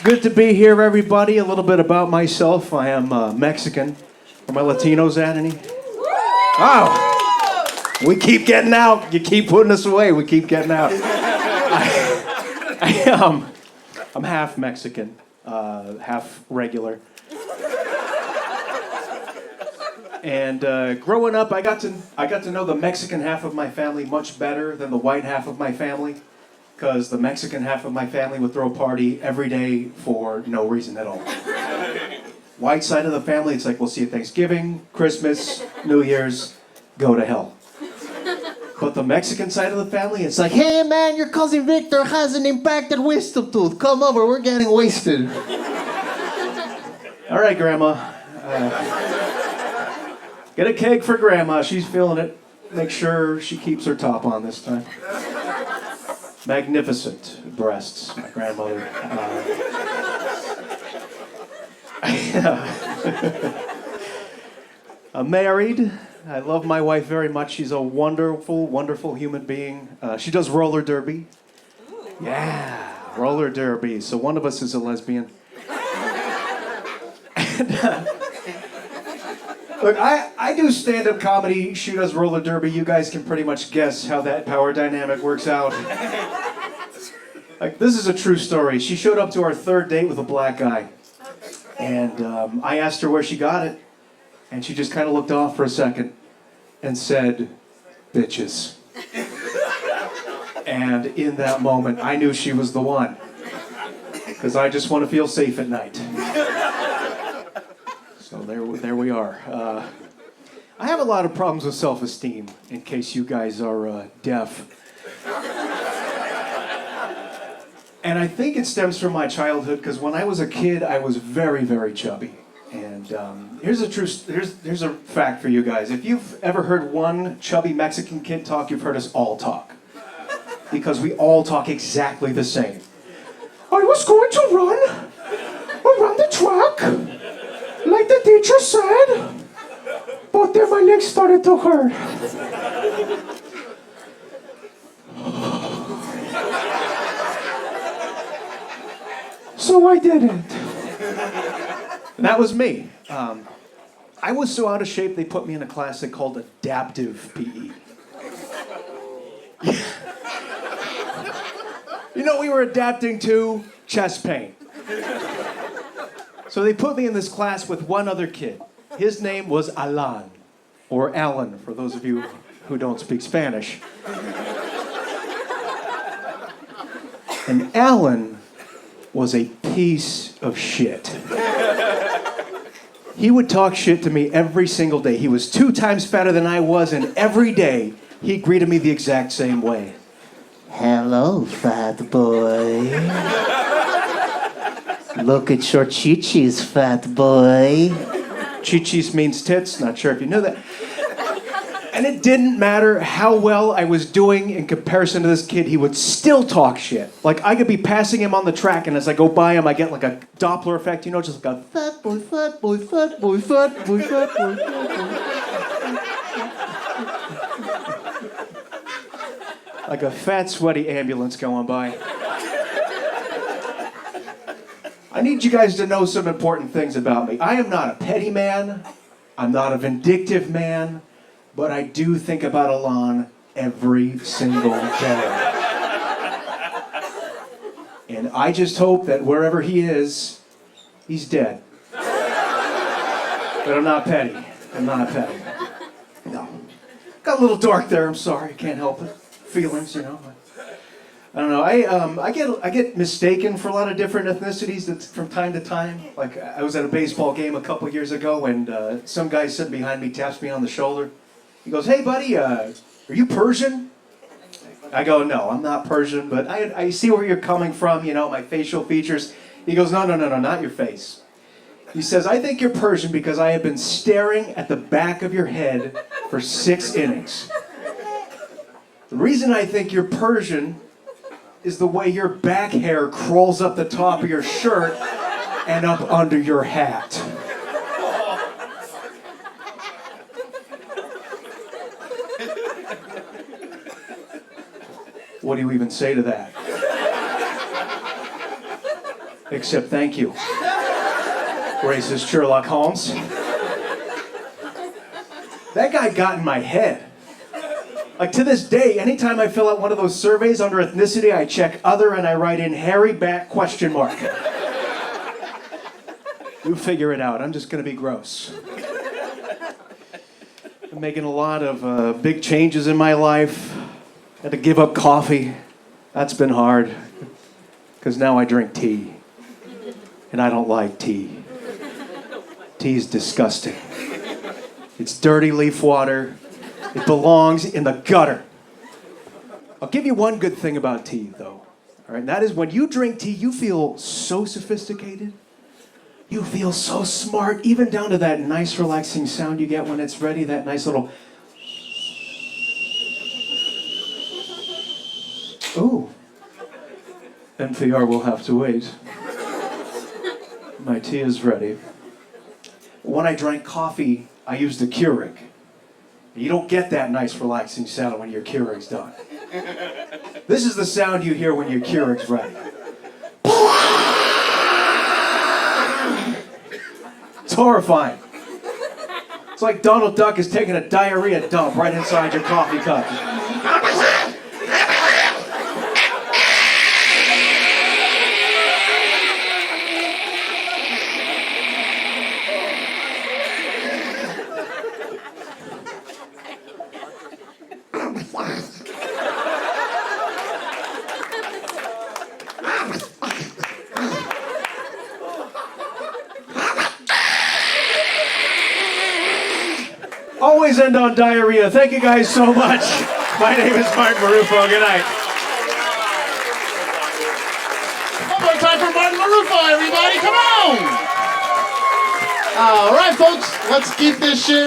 Good to be here, everybody. A little bit about myself. I am Mexican. Are my Latinos at any? Oh, we keep getting out. You keep putting us away. We keep getting out. I'm half Mexican, half regular. And growing up, I got to know the Mexican half of my family much better than the white half of my family, because the Mexican half of my family would throw a party every day for no reason at all. White side of the family, it's like, we'll see you Thanksgiving, Christmas, New Year's, go to hell. But the Mexican side of the family, it's like, hey man, your cousin Victor has an impacted wisdom tooth. Come over, we're getting wasted. All right, Grandma. Get a keg for Grandma, she's feeling it. Make sure she keeps her top on this time. Magnificent breasts, my grandmother. I'm married. I love my wife very much. She's a wonderful, wonderful human being. She does roller derby. Yeah, roller derby. So one of us is a lesbian. And, look, I do stand-up comedy. She does roller derby. You guys can pretty much guess how that power dynamic works out. Like, this is a true story. She showed up to our third date with a black guy. And I asked her where she got it. And she just kind of looked off for a second and said, bitches. And in that moment, I knew she was the one. Because I just want to feel safe at night. So there we are. I have a lot of problems with self-esteem, in case you guys are deaf. And I think it stems from my childhood, because when I was a kid, I was very, very chubby. And here's a fact for you guys. If you've ever heard one chubby Mexican kid talk, you've heard us all talk. Because we all talk exactly the same. I was going to run around the track, like the teacher said, but then my legs started to hurt. So I didn't. That was me. I was so out of shape, they put me in a class they called adaptive PE. You know what we were adapting to? Chest pain. So they put me in this class with one other kid. His name was Alan, or Alan, for those of you who don't speak Spanish. And Alan was a piece of shit. He would talk shit to me every single day. He was 2 times fatter than I was, and every day he greeted me the exact same way. Hello, fat boy. Look at your chichis, fat boy. Chichis means tits, not sure if you knew that. And it didn't matter how well I was doing in comparison to this kid, he would still talk shit. Like, I could be passing him on the track, and as I go by him, I get like a Doppler effect, you know, just like a fat boy, fat boy, fat boy, fat boy, fat boy, fat boy. Like a fat, sweaty ambulance going by. I need you guys to know some important things about me. I am not a petty man. I'm not a vindictive man. But I do think about Alon every single day. And I just hope that wherever he is, he's dead. But I'm not petty. I'm not petty. No. Got a little dark there, I'm sorry. Can't help it. Feelings, you know. I don't know. I get mistaken for a lot of different ethnicities from time to time. Like, I was at a baseball game a couple years ago, and some guy sitting behind me taps me on the shoulder. He goes, hey, buddy, are you Persian? I go, no, I'm not Persian, but I see where you're coming from, you know, my facial features. He goes, no, not your face. He says, I think you're Persian because I have been staring at the back of your head for 6 innings. The reason I think you're Persian is the way your back hair crawls up the top of your shirt and up under your hat. What do you even say to that? Except thank you, racist Sherlock Holmes. That guy got in my head. Like to this day, anytime I fill out one of those surveys under ethnicity, I check other and I write in hairy back question mark. You figure it out. I'm just gonna be gross. I'm making a lot of big changes in my life. Had to give up coffee. That's been hard. Because now I drink tea. And I don't like tea. Tea is disgusting. It's dirty leaf water. It belongs in the gutter. I'll give you one good thing about tea, though. All right, and that is when you drink tea, you feel so sophisticated. You feel so smart, even down to that nice, relaxing sound you get when it's ready, that nice little... Ooh. NPR will have to wait. My tea is ready. When I drank coffee, I used a Keurig. You don't get that nice, relaxing sound when your Keurig's done. This is the sound you hear when your Keurig's ready. It's horrifying. It's like Donald Duck is taking a diarrhea dump right inside your coffee cup. Always end on diarrhea. Thank you guys so much. My name is Martin Marufo. Good night. One more time for Martin Marufo, everybody. Come on. All right, folks. Let's keep this shit